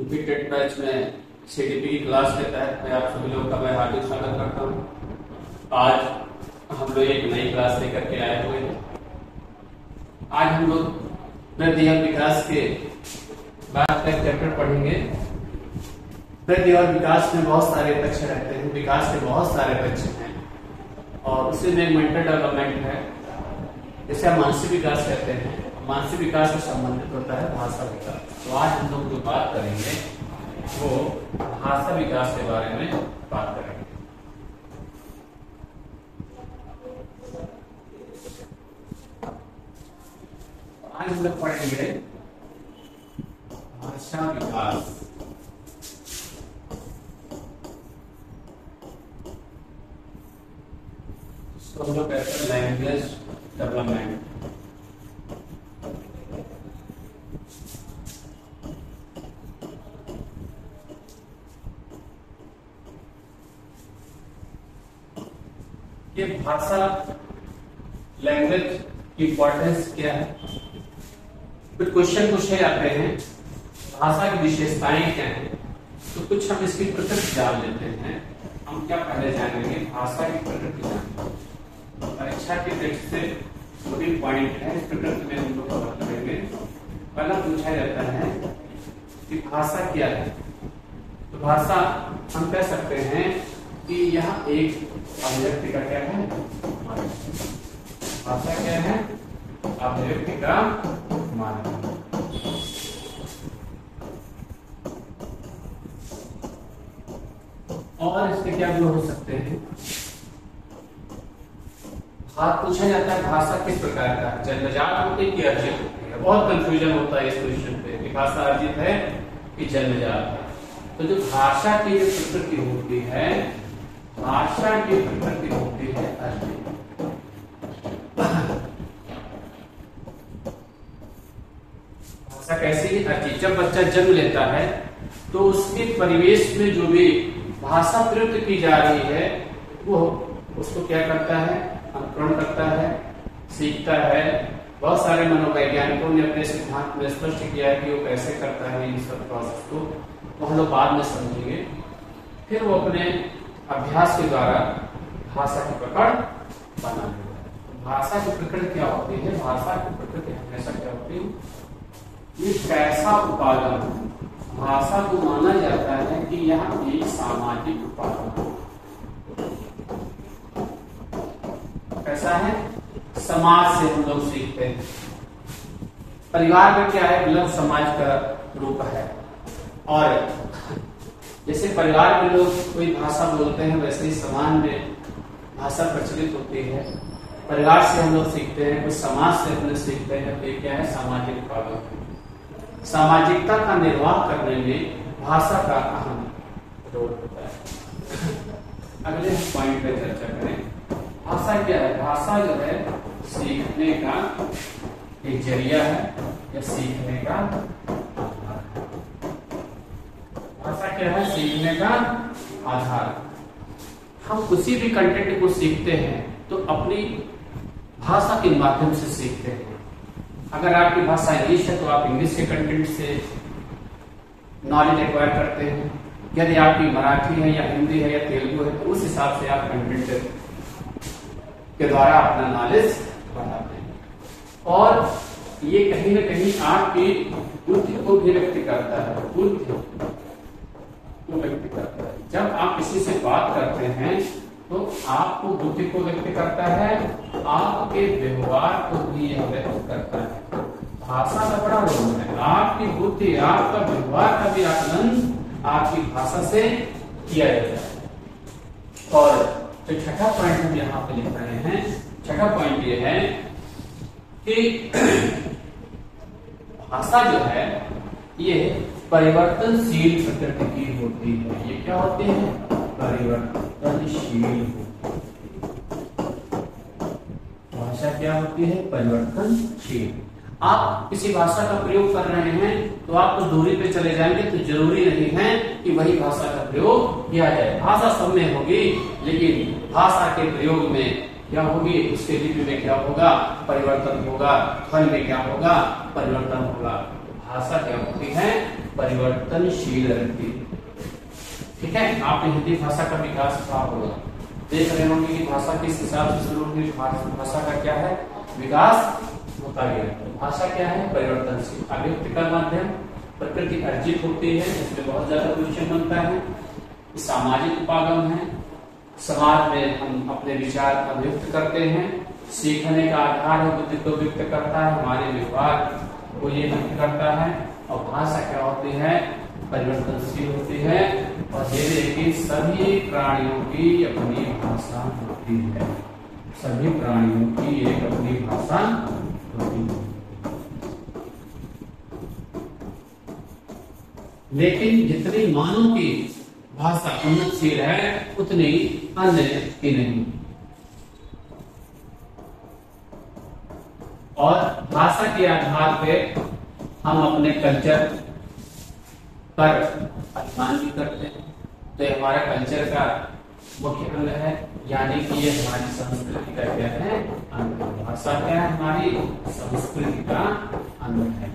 Repeated batch में CDP की class के तहत मैं आप सभी लोगों का मैं हार्दिक स्वागत करता हूँ। आज हम लोग एक नई क्लास लेकर के आए हुए हैं। आज हम लोग वृद्धि और विकास के बाद का चैप्टर पढ़ेंगे। वृद्धि और विकास में बहुत सारे पक्ष रहते हैं, विकास के बहुत सारे पक्ष हैं और उसी में मेंटल डेवलपमेंट है, जिसे हम मानसिक विकास कहते हैं। मानसिक विकास से संबंधित होता है भाषा विकास। तो आज हम लोग जो बात करेंगे वो भाषा विकास के बारे में बात करेंगे। आज हम लोग पढ़ेंगे भाषा विकास। इसको हम लोग कहते हैं लैंग्वेज डेवलपमेंट। ये भाषा लैंग्वेज की इंपॉर्टेंस क्या है? कुछ क्वेश्चन पूछे जाते हैं, भाषा की विशेषताएं क्या हैं, तो कुछ हम इसकी प्रकृति जान लेते हैं। हम क्या पहले जानेंगे? भाषा की प्रकृति जानेंगे। परीक्षा की दृष्टि से सभी पॉइंट है, इस प्रकृति में हम लोग कवर करेंगे। पहला पूछा जाता है कि भाषा क्या है। तो भाषा हम कह सकते हैं कि यह एक अभिव्यक्ति का क्या है? भाषा क्या है? अभिव्यक्ति का माध्यम। और इसके क्या गुण हो सकते हैं? पूछा जाता है भाषा किस प्रकार का, जन्मजात होती है कि अर्जित होती है? बहुत कंफ्यूजन होता है इस क्वेश्चन पे कि भाषा अर्जित है कि जन्मजात है। तो जो भाषा की जो प्रकृति होती है, भाषा की प्रकृति होती है अर्जित। भाषा कैसी? अर्जित। जब बच्चा जन्म लेता है तो उसके परिवेश में जो भी भाषा प्रयुक्त की जा रही है वो उसको क्या करता है? अनुकरण करता है, सीखता है। बहुत सारे मनोवैज्ञानिकों ने अपने सिद्धांत में स्पष्ट किया है कि वो कैसे करता है इन सब प्रोसेस को, तो हम लोग बाद में समझेंगे। फिर वो अपने अभ्यास के द्वारा भाषा की पकड़ बना लेगा। तो भाषा की प्रकृति क्या होती है? भाषा की प्रकृति हमेशा क्या होती है? ये कैसा उपादान? भाषा को माना जाता है कि यह एक सामाजिक उपादान कैसा है? समाज से हम लोग सीखते हैं। परिवार में क्या है? मतलब समाज का रूप है। और जैसे परिवार में लोग कोई भाषा बोलते हैं, वैसे ही समाज में भाषा प्रचलित होती है। परिवार से हम लोग सीखते हैं, कुछ समाज से हम लोग सीखते हैं। तो क्या है? सामाजिक उपादान। सामाजिकता का निर्वाह करने में भाषा का अहम रोल होता है। अगले पॉइंट पे चर्चा करें। भाषा क्या है? भाषा जो है सीखने का एक जरिया है या सीखने का आधार है। भाषा क्या है? सीखने का आधार। हम किसी भी कंटेंट को सीखते हैं तो अपनी भाषा के माध्यम से सीखते हैं। अगर आपकी भाषा इंग्लिश है तो आप इंग्लिश के कंटेंट से नॉलेज एक्वायर करते हैं। यदि आपकी मराठी है या हिंदी है या तेलुगु है तो उस हिसाब से आप कंटेंट के द्वारा अपना नॉलेज बढ़ाते हैं। और ये कहीं ना कहीं आपकी बुद्धि को भी व्यक्त करता है। बुद्धि को व्यक्त करता है। जब आप किसी से बात करते हैं तो आपको बुद्धि को व्यक्त करता है, आपके व्यवहार को भी यह व्यक्त करता है। भाषा का बड़ा रोल है। आपकी बुद्धि, आपका व्यवहार का भी आकलन आपकी भाषा से किया जाता है। और तो छठा पॉइंट हम यहाँ पे लिख रहे हैं। छठा पॉइंट ये है कि भाषा जो है ये परिवर्तनशील प्रकृति की होती है। ये क्या होती है? परिवर्तनशील। भाषा क्या होती है? परिवर्तनशील। आप किसी भाषा का प्रयोग कर रहे हैं तो आप तो दूरी पे चले जाएंगे, तो जरूरी नहीं है कि वही भाषा का प्रयोग किया जाए। भाषा सब में होगी, लेकिन भाषा के प्रयोग में क्या होगी? उसके लिपि में क्या होगा? परिवर्तन होगा। ध्वनि में क्या होगा? परिवर्तन होगा। भाषा क्या होती है? परिवर्तनशील रहती है। ठीक है, आपने हिंदी भाषा का विकास कहा होगा, देख रहे होंगे कि भाषा किस हिसाब से शुरू हुई, भाषा का क्या है विकास होता गया। तो भाषा क्या है परिवर्तनशील, अभिव्यक्ति का माध्यम प्रकृति अर्जित होती है, इसमें बहुत ज्यादा क्वेश्चन बनता है। सामाजिक उपागम है, समाज में हम अपने विचार अभिव्यक्त करते हैं। सीखने का आधार है, बुद्धि को व्यक्त करता है, हमारे व्यवहार को ये व्यक्त करता है। और भाषा क्या होती है परिवर्तनशील होती है। और ये देखिए सभी प्राणियों की अपनी भाषा होती है, सभी प्राणियों की एक अपनी भाषा होती है। लेकिन जितनी मानव की भाषा उन्नतशील है उतनी अन्य की नहीं। और भाषा के आधार पे हम अपने कल्चर पर अभिमान भी करते हैं। तो ये हमारा कल्चर का मुख्य अंग है, यानी कि ये हमारी संस्कृति का क्या है अंग है। भाषा क्या है हमारी संस्कृति का अंग है।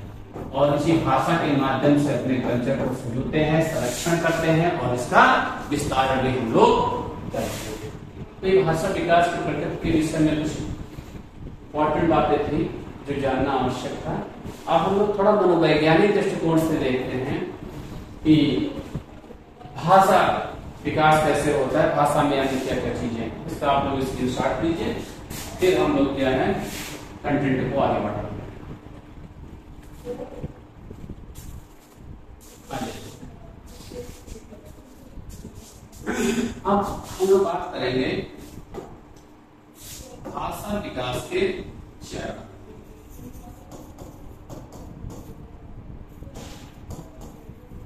और इसी भाषा के माध्यम से अपने कल्चर को संजोते हैं, संरक्षण करते हैं और इसका विस्तार भी हम लोग करते हैं। तो ये भाषा विकास की प्रकृति के विषय में कुछ इंपॉर्टेंट बातें थी जो जानना आवश्यक था। अब हम लोग थोड़ा मनोवैज्ञानिक दृष्टिकोण से देखते हैं कि भाषा विकास कैसे होता है, भाषा में यानी क्या क्या चीजें, इसका आप लोग स्क्रीनशॉट लीजिए। फिर हम लोग क्या है कंटेंट को आगे बढ़ाएंगे। अब हम लोग बात करेंगे भाषा विकास के चरण।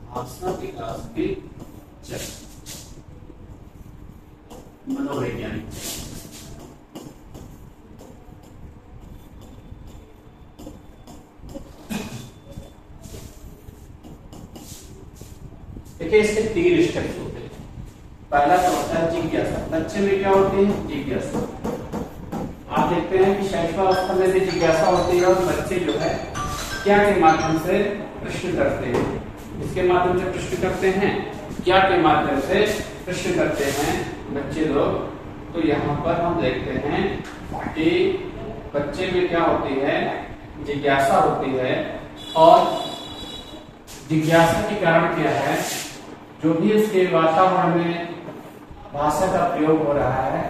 भाषा विकास के चरण मनोवैज्ञानिक। देखिए इसके 3 स्टेप्स होते हैं। पहला तो होता है जिज्ञासा। बच्चे में क्या होती है जिज्ञासा। आप देखते हैं कि शैशवावस्था में भी जिज्ञासा होती है और बच्चे जो है क्या के माध्यम से प्रश्न करते हैं, इसके माध्यम से प्रश्न करते हैं, क्या के माध्यम से प्रश्न करते हैं बच्चे लोग। तो यहाँ पर हम देखते हैं कि बच्चे में क्या होती है जिज्ञासा होती है। और जिज्ञासा के कारण क्या है, जो भी उसके वातावरण में भाषा का प्रयोग हो रहा है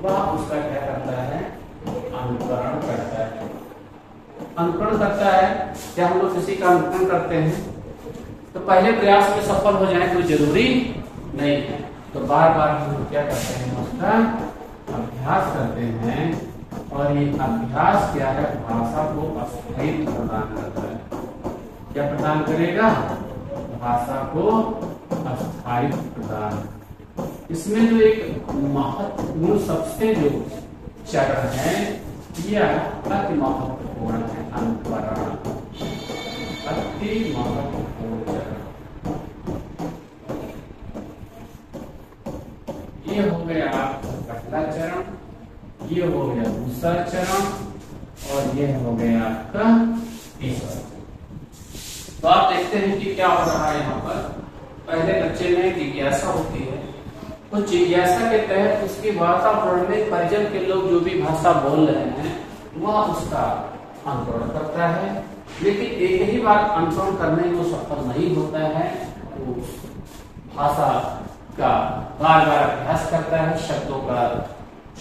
वह उसका क्या करता है अनुकरण करता है। अनुकरण करता है, क्या हम लोग किसी का अनुकरण करते हैं तो पहले प्रयास में सफल हो जाए तो जरूरी नहीं है, तो बार बार हम लोग क्या करते हैं उसका अभ्यास करते हैं। और ये अभ्यास क्या है भाषा को स्थायित्व प्रदान करता है। क्या प्रदान करेगा भाषा को अस्थायित्व प्रदान। इसमें जो एक महत्वपूर्ण सबसे जो चरण है यह अति महत्वपूर्ण है अनुकरण, अति महत्वपूर्ण चरण। ये हो गया आपका पहला चरण, ये हो गया दूसरा चरण और ये हो गया आपका तीसरा। तो आप देखते हैं कि क्या हो रहा है यहाँ पर। पहले बच्चे में जिज्ञासा होती है, उस जिज्ञासा के तहत उसके वातावरण में परिजन के लोग जो भी भाषा बोल रहे हैं वह उसका अनुकरण करता है। लेकिन एक ही बार अनुकरण करने में वो सफल नहीं होता है, तो भाषा का बार बार अभ्यास करता है, शब्दों का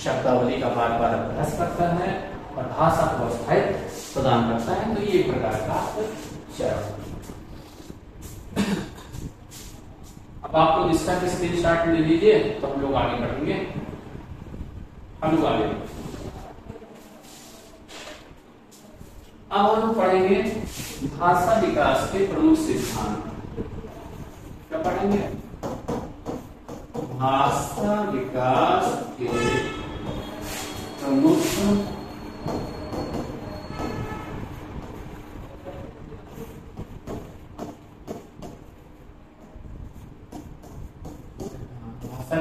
शब्दावली का बार बार अभ्यास करता है और भाषा को स्थायित्व प्रदान करता है। तो ये प्रकार का चरण। अब आप लोग इसका स्क्रीनशॉट ले लीजिए तो हम लोग आगे बढ़ेंगे। हम लोग आगे अब हम लोग पढ़ेंगे भाषा विकास के प्रमुख सिद्धांत। क्या पढ़ेंगे भाषा विकास के प्रमुख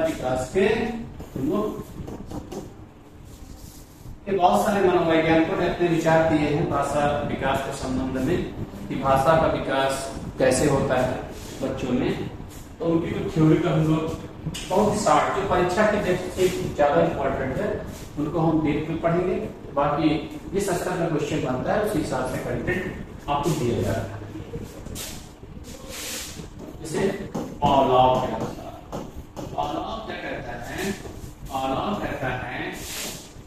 विकास के प्रमुख। बहुत सारे मनोवैज्ञानिकों ने अपने विचार दिए हैं भाषा विकास के संबंध में। कि भाषा का विकास कैसे होता है बच्चों में, तो उनकी जो थ्योरी का हम लोग बहुत शार्ट, जो परीक्षा के दृष्टि से ज्यादा इंपॉर्टेंट है, उनको हम डेट में पढ़ेंगे। बाकी जिस स्तर का क्वेश्चन बनता है उस हिसाब से कंटेंट आपको दिया जा रहा है। जैसे ऑलाव क्या कहता है, ऑलाव कहता है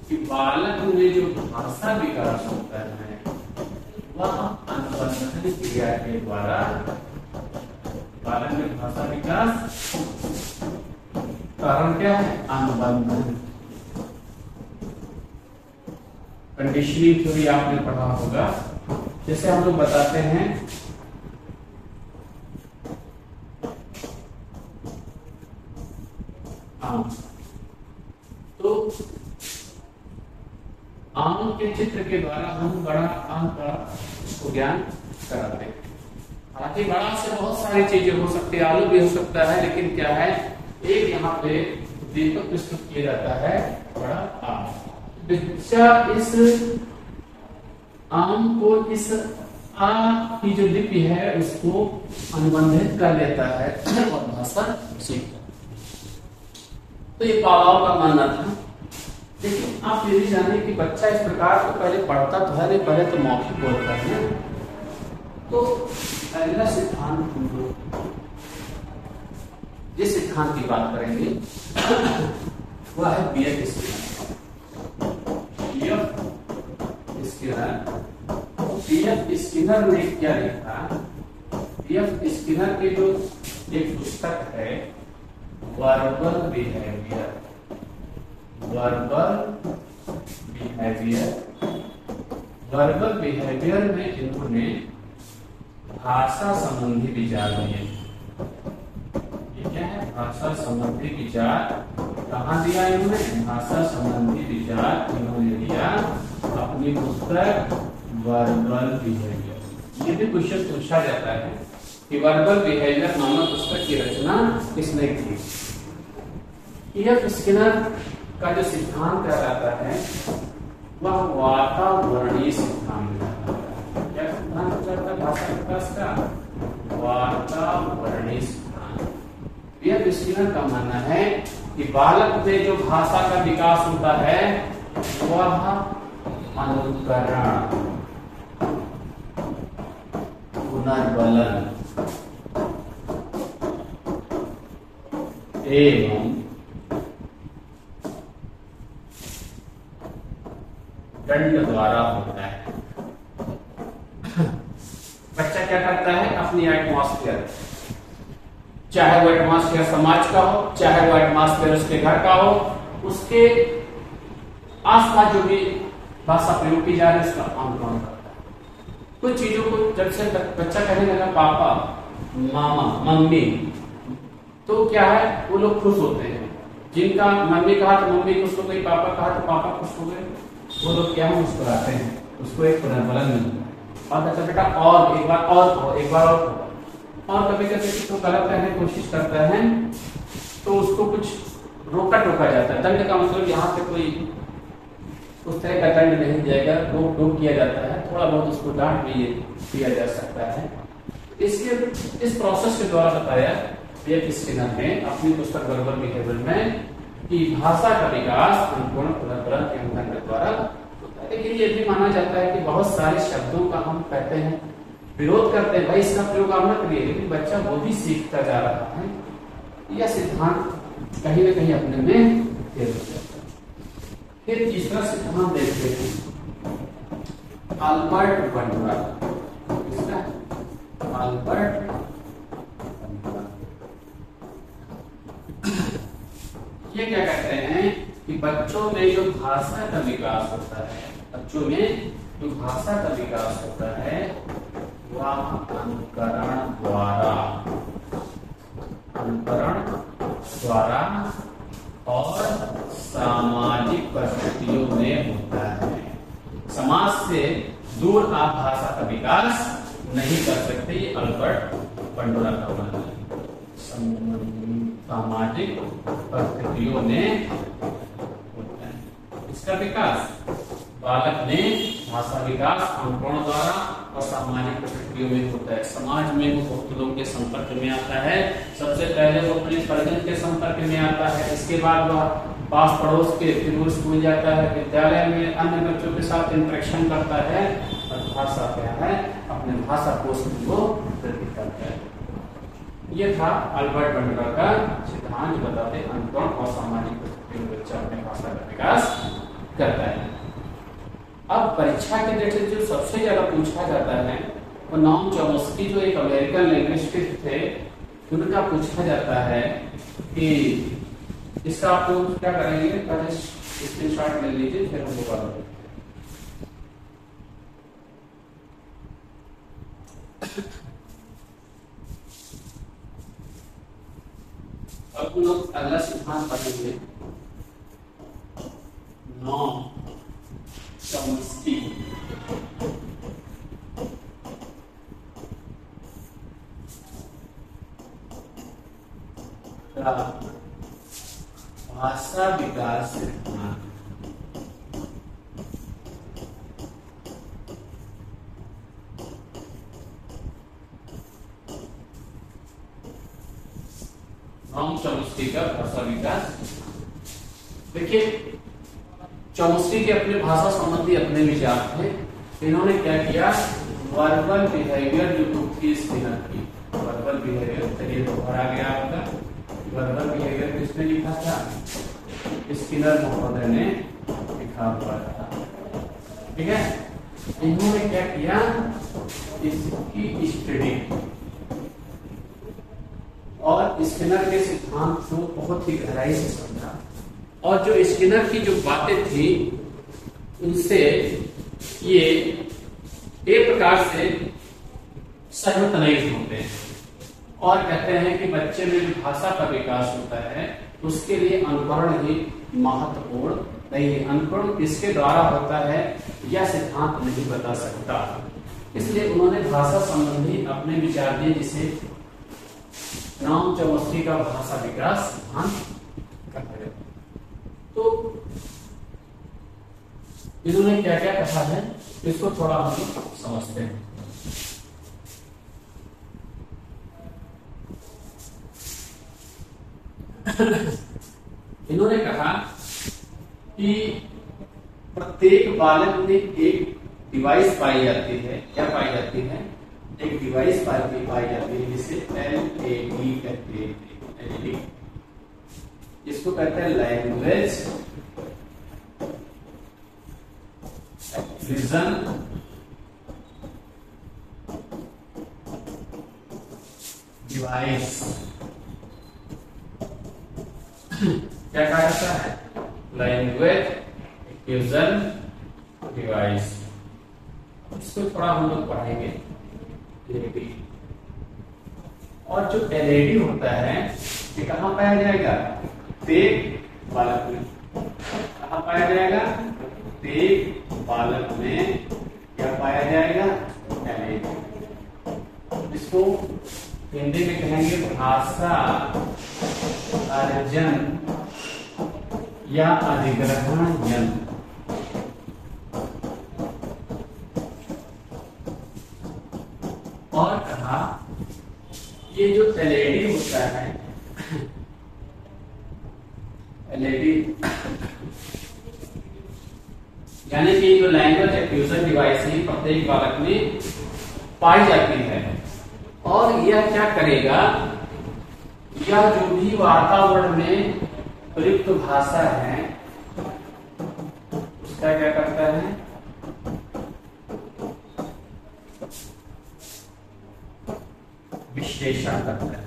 कि बालक में जो भाषा विकास होता है वह अनुबंधन क्रिया के द्वारा, बालक में भाषा विकास कारण क्या है, अनुबंधन। कंडीशनिंग थ्योरी आपने पढ़ा होगा। जैसे हम लोग बताते हैं आम, तो आम के चित्र के द्वारा हम बड़ा आम का उसको ज्ञान कराते हैं। हालांकि बड़ा से बहुत सारी चीजें हो सकती है, आलू भी हो सकता है, लेकिन क्या है, एक यहाँ पे दीपक प्रस्तुत किया जाता है बड़ा आम। बच्चा इस आम को, इस आ की जो लिपि है उसको अनुबंधित कर लेता है और भाषा सीखता है। तो ये पालाव का मानना था। लेकिन आप ये भी जाने कि बच्चा इस प्रकार को पहले पढ़ता तो है नहीं, पहले तो मौखिक बोलता है। तो अगला सिद्धांत हम लोग जिस सिद्धांत की बात करेंगे वह है बीएफ स्किनर। बीएफ स्किनर ने क्या लिखा, बीएफ स्किनर के जो एक पुस्तक है वर्बल बिहेवियर, वर्बल बिहेवियर में इन्होंने भाषा संबंधी विचार दिए। ये क्या है, भाषा संबंधी विचार कहाँ दिया इन्होंने, भाषा संबंधी विचार इन्होंने दिया अपनी पुस्तक वर्बल बिहेवियर। ये भी क्वेश्चन पूछा जाता है कि वर्बल बिहेवियर नामक पुस्तक की रचना किसने की। बीएफ स्किनर का जो सिद्धांत कहलाता है वह वातावरणीय सिद्धांत कहलाता है। क्या सिद्धांत कहलाता है भाषा विकास का, वातावरणीय सिद्धांत। बीएफ स्किनर का मानना है कि बालक में जो भाषा का विकास होता है वह अनुकरण, पुनर्बलन एवं दंड द्वारा होता है। बच्चा क्या करता है, अपनी एटमॉस्फेयर, चाहे वो एटमॉस्फेयर समाज का हो, चाहे वो एटमॉस्फेयर उसके घर का हो, उसके आसपास जो भी भाषा प्रयोग की जा रही है उसका अनुकरण करता है। कुछ चीजों को जब से बच्चा कहने लगा पापा, मामा, मम्मी, तो क्या है, वो लोग खुश होते हैं। जिनका मम्मी कहा तो मम्मी खुश हो गई, पापा कहा तो पापा खुश हो गए, वो लोग क्या है मुस्कुराते हैं, उसको एक पुनर्बलन मिलता है। और अच्छा बेटा और एक बार और कहो, एक बार और कभी कभी तो गलत करने की कोशिश करता है तो उसको कुछ रोका टोका जाता है। दंड का मतलब यहाँ पे कोई उस तरह का दंड नहीं दिया, रोक टोक किया जाता है, थोड़ा बहुत उसको डांट भी दिया जा सकता है। इसके इस प्रोसेस के द्वारा बताया बीएफ स्किनर ने अपनी पुस्तक वर्बल बिहेवियर में कि भाषा का विकास अनुपूर्ण पुनर्बलन के अंतर्गत के द्वारा होता है। लेकिन ये भी माना जाता है कि बहुत सारे शब्दों का हम कहते हैं, विरोध करते हैं, भाई इसका प्रयोग आप न करिए, लेकिन बच्चा वो भी सीखता जा रहा है। यह सिद्धांत कहीं न कहीं अपने में फेल हो जाता है। फिर तीसरा सिद्धांत देखते हैं, अल्बर्ट बंडरा। अल्बर्ट ये क्या कहते हैं कि बच्चों में जो भाषा का विकास होता है, बच्चों में जो भाषा का विकास होता है वह अनुकरण द्वारा और सामाजिक परिस्थितियों में होता है। समाज से दूर आप भाषा का विकास नहीं कर सकते, ये अल्बर्ट बंडरा का मानना है। सामाजिक परिस्थितियों में होता है इसका विकास। बालक में भाषा विकास अनुकरण द्वारा और सामाजिक स्थितियों में होता है। समाज में वो बहुत लोगों के संपर्क में आता है। सबसे पहले वो अपने परिजन के संपर्क में आता है, इसके बाद वह पास पड़ोस के, फिर वो स्कूल जाता है, विद्यालय में अन्य बच्चों के साथ इंटरेक्शन करता है, और भाषा क्या है, अपने भाषा कोश को वृद्धि करता है। ये था अल्बर्ट बंडलर का सिद्धांत, बताते अनुकरण और सामाजिक परिस्थितियों में बच्चा अपने भाषा का विकास करता है। अब परीक्षा के डेट से जो सबसे ज्यादा पूछा जाता है वो नॉम चॉम्स्की, जो एक अमेरिकन लिंग्विस्ट थे, उनका पूछा जाता है कि इसका आप लोग क्या करेंगे, पहले स्क्रीनशॉट ले लीजिए, फिर हम लोग करेंगे। अब हम लोग अगला सिद्धांत पढ़ेंगे, नॉम चॉम्स्की। भाषा विकास सिद्धांत। नॉम चॉम्स्की का भाषा विकास। देखिए, चॉम्स्की के अपने भाषा संबंधी अपने विचार थे। इन्होंने क्या किया, वर्बल बिहेवियर जो बुक थी स्किनर की, वर्बल बिहेवियर, चलिए दोबारा गया आपका, वर्बल बिहेवियर किसने लिखा था, स्किनर महोदय ने लिखा हुआ था, ठीक है। इन्होंने क्या किया, इसकी स्टडी और स्किनर के सिद्धांत को बहुत ही गहराई से समझा, और जो स्किनर की जो बातें थी उनसे ये एक प्रकार से सहमत नहीं होते हैं, और कहते हैं कि बच्चे में जो भाषा का विकास होता है उसके लिए अनुकरण ही महत्वपूर्ण नहीं है। अनुकरण किसके द्वारा होता है यह सिद्धांत नहीं बता सकता, इसलिए उन्होंने भाषा संबंधी अपने विचार दिए, जिसे नॉम चॉम्स्की का भाषा विकास सिद्धांत कहा गया। तो इन्होंने क्या क्या कहा है इसको थोड़ा हम लोग समझते हैं। इन्होंने कहा कि प्रत्येक बालक में एक डिवाइस पाई जाती है, क्या पाई जाती है, एक डिवाइस पाई जाती है जिसे LAD कहते हैं। इसको कहते हैं लैंग्वेज एक्विजिशन डिवाइस। क्या कहा जाता है, लैंग्वेज एक्विजिशन डिवाइस। इसको थोड़ा हम लोग पढ़ेंगे। और जो LAD होता है ये कहाँ पाया जाएगा, प्रत्येक बालक में। कहाँ पाया जाएगा, प्रत्येक बालक में क्या पाया जाएगा, LAD। इसको हिंदी में कहेंगे भाषा अर्जन या अधिग्रहण यंत्र। और कहा ये जो LAD होता है, LAD यानी कि जो लैंग्वेज एक्विजिशन डिवाइस है प्रत्येक बालक में पाई जाती है, और यह क्या करेगा, यह जो भी वातावरण में प्रयुक्त भाषा है उसका क्या करता है, विश्लेषण करता है।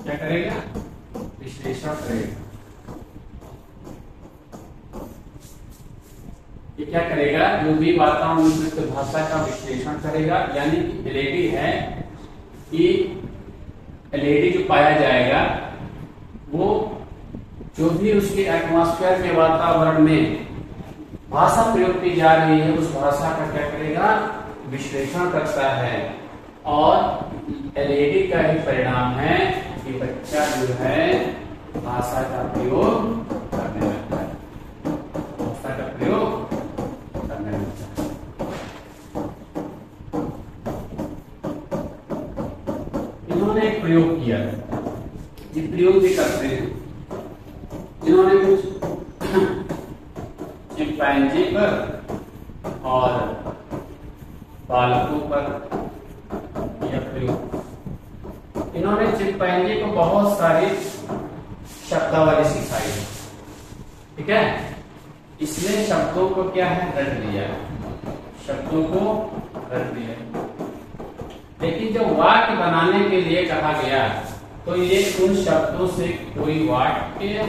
क्या करेगा, विश्लेषण करेगा। ये क्या करेगा, जो भी वातावरण में भाषा का विश्लेषण करेगा, यानी कि LAD है कि LAD जो पाया जाएगा वो जो भी उसके एटमॉस्फेयर के वातावरण में भाषा प्रयोग की जा रही है उस भाषा का क्या करेगा, विश्लेषण करता है। और LAD का ही परिणाम है कि बच्चा जो है भाषा का प्रयोग करने लगता है, भाषा का प्रयोग करने लगता है। उन्होंने एक प्रयोग किया, ये प्रयोग भी करते हैं, जिन्होंने कुछ चिंपैंजी पर और बालकों पर यह प्रयोग। इन्होंने चिंपैंजी को बहुत सारी शब्दावली सिखाई, ठीक है। इसने शब्दों को क्या है, रट लिया, शब्दों को रट लिया। लेकिन जब वाक्य बनाने के लिए कहा गया तो ये उन शब्दों से कोई वाक्य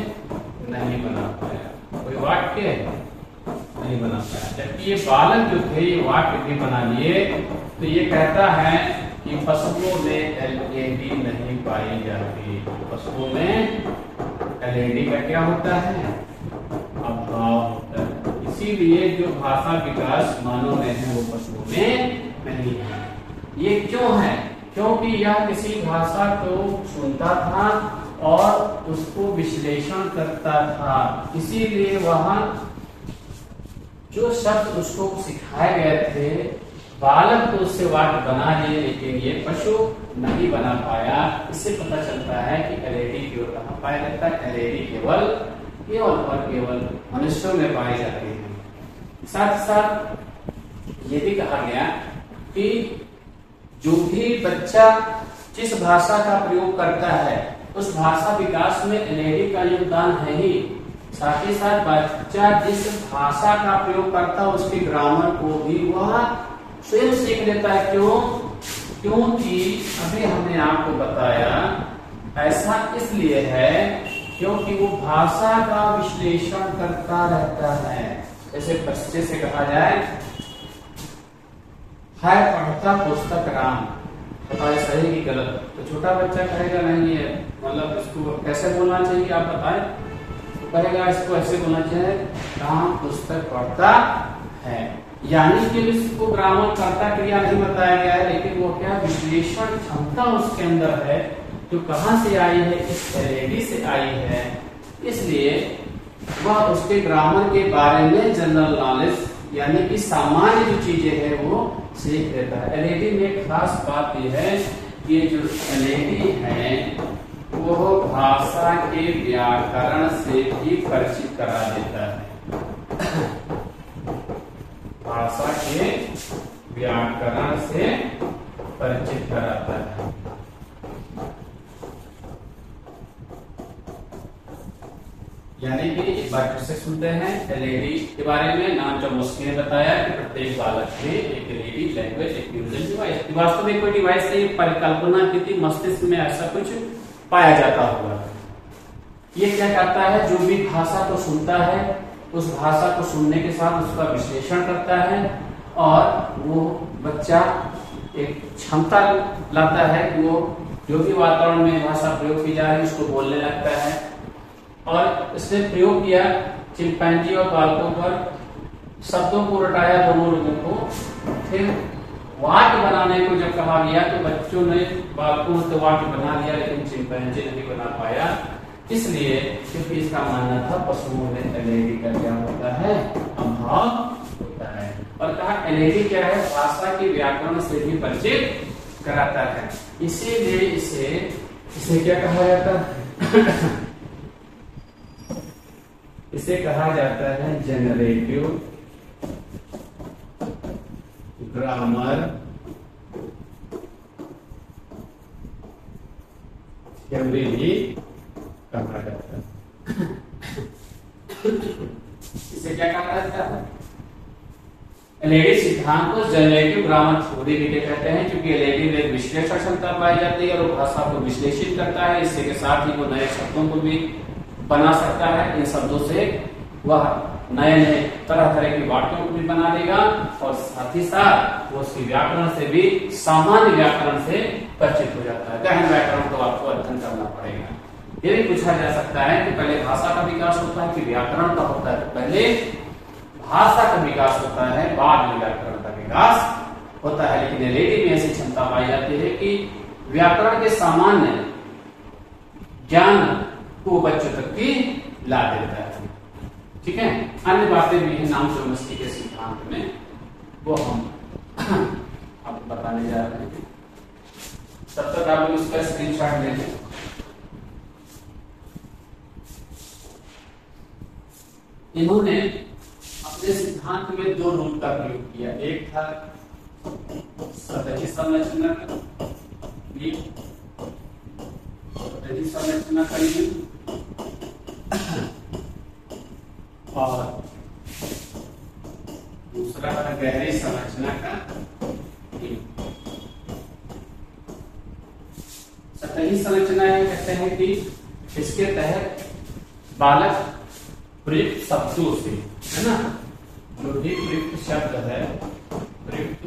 नहीं बना पाया, कोई वाक्य नहीं बना पाया। जबकि ये बालक जो थे ये वाक्य भी बना लिए। तो ये कहता है कि पशुओं में एलईडी नहीं पाई जाती, पशुओं में एलईडी का क्या होता है, अभाव होता है। इसीलिए जो भाषा विकास मानव में है वो पशुओं में नहीं है। ये क्यों है, क्योंकि यह किसी भाषा को सुनता था और उसको विश्लेषण करता था, इसीलिए वह जो शब्द उसको सिखाए गए थे बालक तो उससे वाक्य बना लिए, लेकिन ये पशु नहीं बना पाया। इससे पता चलता है कि एलईडी केवल कहाँ पाया जाता है, एलईडी केवल और केवल मनुष्यों में पाई जाती है। साथ ही साथ ये भी कहा गया कि जो भी बच्चा जिस भाषा का प्रयोग करता है उस भाषा विकास में एलईडी का योगदान है ही। साथ ही साथ बच्चा जिस भाषा का प्रयोग करता है उसकी ग्रामर को भी वह स्वयं सीख लेता है। क्यों? क्योंकि अभी हमने आपको बताया ऐसा इसलिए है क्योंकि वो भाषा का विश्लेषण करता रहता है। जैसे बच्चे से कहा जाए है पढ़ता पुस्तक राम, बताए सही कि गलत, तो छोटा बच्चा कहेगा नहीं है, मतलब इसको कैसे बोलना चाहिए आप बताएं, तो कहेगा इसको ऐसे बोलना चाहिए राम पुस्तक पढ़ता है। यानी कि इसको ग्रामर कर्ता क्रिया नहीं बताया गया है, लेकिन वो क्या विश्लेषण क्षमता उसके अंदर है जो कहां से आई है, इस एलईडी से आई है। इसलिए वह उसके ग्रामर के बारे में जनरल नॉलेज यानी कि सामान्य जो चीजें हैं वो सीख लेता है। एलईडी में एक खास बात यह है कि जो एलईडी है वो भाषा के व्याकरण से भी परिचित करा देता है, भाषा के व्याकरण से परिचित कराता है। यानी कि एक बार फिर से सुनते हैं एलईडी के बारे में। नाम चौमस्की ने बताया कि प्रत्येक बालक में एक एलईडी लैंग्वेज एक्विजिशन डिवाइस, वास्तव में कोई डिवाइस से परिकल्पना की थी, मस्तिष्क में ऐसा कुछ पाया जाता होगा। ये क्या करता है, जो भी भाषा को सुनता है उस भाषा को सुनने के साथ उसका विश्लेषण करता है और वो बच्चा एक क्षमता लाता है कि वो जो भी वातावरण में भाषा प्रयोग की जा रही है उसको बोलने लगता है। और इसने प्रयोग किया चिंपैंजी और बालकों पर, शब्दों को रटाया दोनों लोगों को, फिर वाक्य बनाने को जब कहा गया तो बच्चों ने बालकों से वाक्य बना लिया, लेकिन चिंपैंजी नहीं बना पाया। इसलिए क्योंकि इसका मानना था पशुओं में एलईडी का क्या होता है, अभाव होता है। और कहा एलईडी क्या है, भाषा के व्याकरण से भी परिचित कराता है। इसीलिए इसे क्या कहा जाता है इसे कहा जाता है जनरेटिव ग्रामर थ्योरी भी कहा जाता है। इसे क्या कहा जाता है, एलईडी सिद्धांत को जनरेटिव ग्रामर थ्योरी भी कहते हैं, क्योंकि एलईडी में विश्लेषण क्षमता पाई जाती है और वो भाषा को विश्लेषित करता है। इससे के साथ ही वो नए शब्दों को भी बना सकता है। इन शब्दों से वह नए नए तरह तरह के वाक्यों को भी बना देगा और साथ ही साथ वो उसके व्याकरण से भी सामान्य व्याकरण से परिचित हो जाता है। गहन व्याकरण को आपको अध्ययन करना पड़ेगा। ये भी पूछा जा सकता है कि पहले भाषा का विकास होता है कि व्याकरण का होता है। पहले भाषा का विकास होता है, बाद में व्याकरण का विकास होता है। लेकिन एलईडी में ऐसी क्षमता पाई जाती है कि व्याकरण के सामान्य ज्ञान को बच्चों तक की ला देता है। ठीक है, अन्य बातें भी हैं नाम चौमस्की के सिद्धांत में, वो हम आपको बताने जा रहे हैं। तब तक आप लोग इसका स्क्रीनशॉट ले लें। इन्होंने अपने सिद्धांत में दो रूल का प्रयोग किया, एक था सतही संरचना का, सतही संरचना का नियम, और दूसरा था गहरी संरचना का नियम। सतही संरचना कहते हैं कि इसके तहत बालक प्रयुक्त शब्दों से, है ना, जो भी प्रयुक्त शब्द है, प्रयुक्त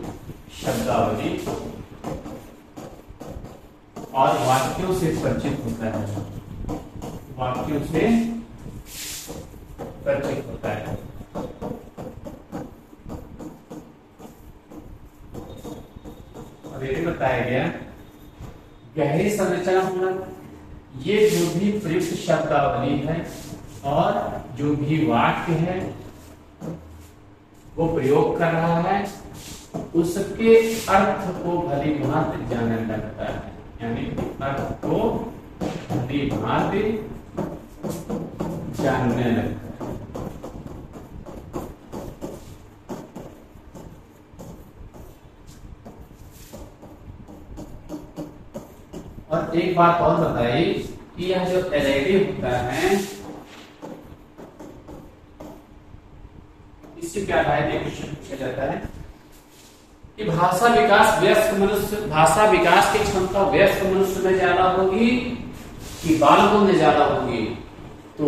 शब्दावली और वाक्यों से परिचित होता है, वाक्यों से परिचित होता है। और ये भी बताया गया गहरी संरचना होना, ये जो भी प्रयुक्त शब्दावली है और जो भी वाक्य है वो प्रयोग कर रहा है, उसके अर्थ को भली भांति जानने लगता है, यानी अर्थ को भली भांति जानने लगता है। और एक बात और बताई कि यह जो एलईडी होता है, इससे क्या है, क्वेश्चन पूछा जाता है कि भाषा विकास वयस्क मनुष्य, भाषा विकास की क्षमता वयस्क मनुष्य में ज्यादा होगी कि बालकों में ज्यादा होगी? तो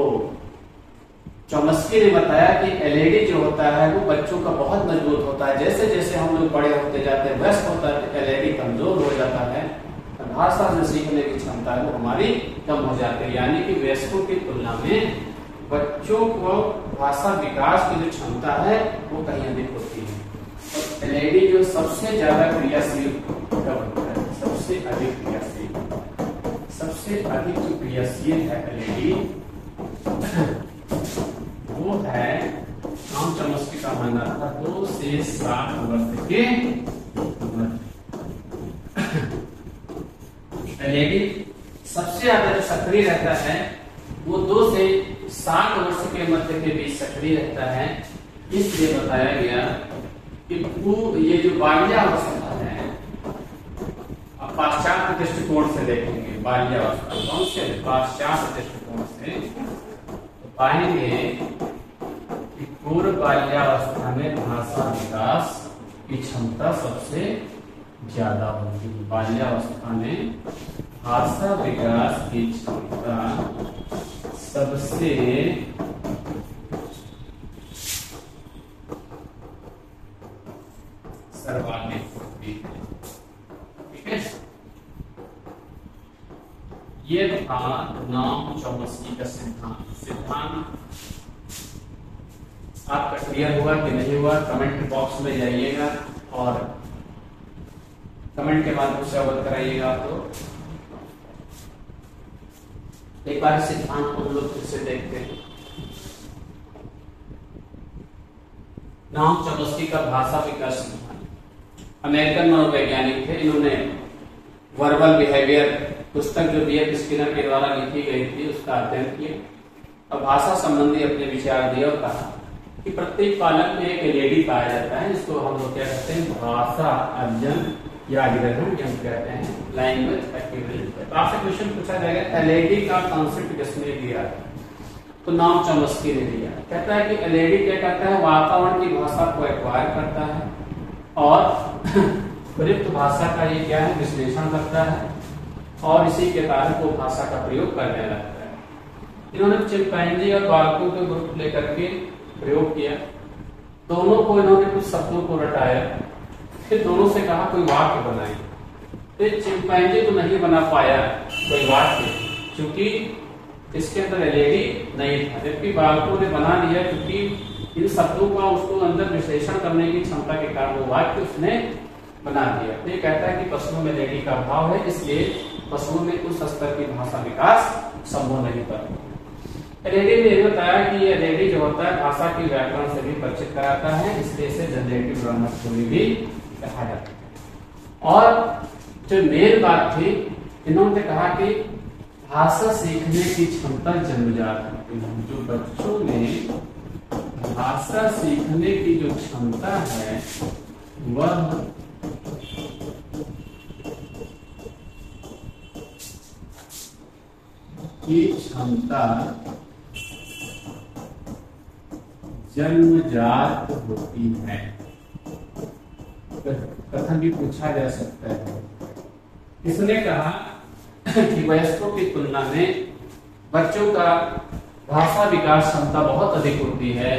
चॉम्स्की ने बताया कि एलईडी जो होता है वो बच्चों का बहुत मजबूत होता है, जैसे जैसे हम लोग बड़े होते जाते हैं, वयस्क होता है, एलईडी कमजोर हो जाता है, भाषा में सीखने की क्षमता वो हमारी कम हो जाती है। यानी कि वयस्कों की तुलना में बच्चों को भाषा विकास की जो क्षमता है वो कहीं अधिक होती है। और एलईडी जो सबसे ज्यादा क्रियाशील कब होता है, सबसे अधिक क्रियाशील, सबसे अधिक जो क्रियाशील है एलईडी वो है, हम चॉम्स्की का मानना था 2 से 7 वर्ष के एलईडी सबसे ज्यादा सक्रिय रहता है, वो 2 से 7 वर्ष के मध्य के बीच सक्रिय रहता है। इसलिए बताया गया कि ये जो बाल्यावस्था है, अब पाश्चात्य दृष्टिकोण से देखेंगे बाल्यावस्था, कौन से पाश्चात्य दृष्टिकोण से, तो पाएंगे कि पूर्व बाल्यावस्था में भाषा विकास की क्षमता सबसे ज्यादा होती है। बाल्यावस्था में भाषा विकास की क्षमता सबसे सर्वाधिक होती है। ठीक है, ये था नाम चॉम्स्की का सिद्धांत। आपका क्लियर हुआ कि नहीं हुआ? कमेंट बॉक्स में जाइएगा और कमेंट के माध्यम से अवगत कराइएगा। तो एक बार सिद्धांत को हम लोग फिर से देखते हैं। नाम चॉम्स्की का भाषा विकास सिद्धांत, अमेरिकन मनोवैज्ञानिक थे। इन्होंने वर्बल बिहेवियर पुस्तक जो B.F. स्किनर के द्वारा लिखी गई थी उसका अध्ययन किया और भाषा संबंधी अपने विचार दिए और कहा कि प्रत्येक पालक में एक एलईडी पाया जाता है, इसको हम लोग क्या कहते हैं, भाषा अर्जन या ग्रहण कहते हैं, लैंग्वेज एक्विवलेंस। आपसे क्वेश्चन पूछा जाएगा एलईडी का कॉन्सेप्ट किसने दिया? तो नाम चॉम्स्की ने दिया। कहता है कि एलईडी क्या करता है, वातावरण की भाषा को एक्वायर करता है और प्रयुक्त भाषा का ये क्या है, विश्लेषण करता है और इसी के कारण वो भाषा का प्रयोग करने लगता है। इन्होंने चिंपैंजी और बालकों के ग्रुप लेकर के प्रयोग किया, दोनों को इन्होंने कुछ शब्दों को रटाया, फिर दोनों से कहा कोई वाक्य बनाए। फिर चिंपैंजी तो नहीं बना पाया कोई वाक्य क्योंकि इसके अंदर एलईडी नहीं था, जबकि बालकों ने बना लिया क्योंकि इन शब्दों का उसको अंदर विश्लेषण करने की क्षमता के कारण वो वाक्य उसने बना दिया। तो ये कहता है कि पशुओं में एलईडी का अभाव है, इसलिए पशुओं में उस स्तर की भाषा विकास संभव नहीं था। एलईडी ने यह बताया कि एलईडी जो होता है भाषा की व्याकरण से भी परिचित कराता है, इसलिए इसे जनरेटिव ग्रामर थ्योरी भी कहा जाता है। और जो मेन बात थी, इन्होंने कहा कि भाषा सीखने की क्षमता जन्मजात होती है। जो बच्चों में भाषा सीखने की जो क्षमता है वह की क्षमता जन्मजात होती है। कथन भी पूछा जा सकता है। इसने कहा कि वयस्कों की तुलना में बच्चों का भाषा विकास क्षमता बहुत अधिक होती है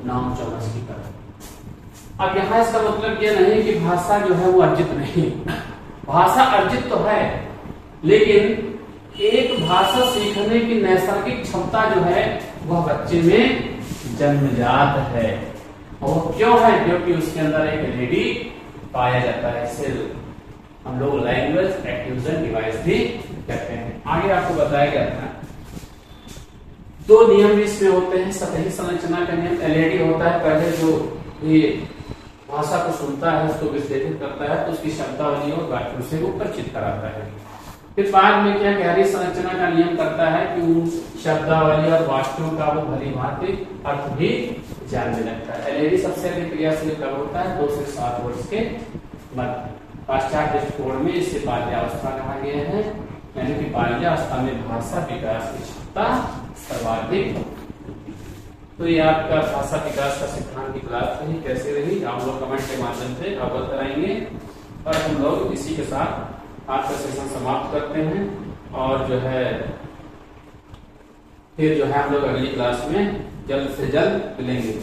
नाम चौकस की तरह। अब यहाँ इसका मतलब यह नहीं कि भाषा जो है वो अर्जित नहीं, भाषा अर्जित तो है, लेकिन एक भाषा सीखने की नैसर्गिक क्षमता जो है वह बच्चे में जन्मजात है। और क्यों है? क्योंकि उसके अंदर एक एलईडी पाया जाता है। इसे हम लोग लैंग्वेज एक्विजिशन डिवाइस भी कहते हैं। आगे आपको बताया गया था 2 नियम इसमें होते हैं। सतही संरचना का नियम एलईडी होता है, पहले जो ये भाषा को सुनता है उसको विश्लेषित करता है तो उसकी शब्दावली और वाक्यों से वो परिचित कराता है। फिर बाद में क्या गहरी संरचना का नियम करता है कि उन शब्दावली और वाक्यों का वो भली भांति अर्थ भी जानने लगता है। एलईडी सबसे अधिक क्रियाशील कब होता है? 2 से 7 वर्ष के मध्य। पाश्चात्य दृष्टिकोण में इसे बाल्यावस्था कहा गया है, यानी कि बाल्यावस्था में भाषा विकास की क्षमता सर्वाधिक। तो ये आपका भाषा विकास का सिद्धांत की क्लास रही, कैसे रही आप लोग कमेंट के माध्यम से अवगत कराएंगे। और हम लोग इसी के साथ आज का सेशन समाप्त करते हैं और जो है फिर जो है हम लोग अगली क्लास में जल्द से जल्द मिलेंगे।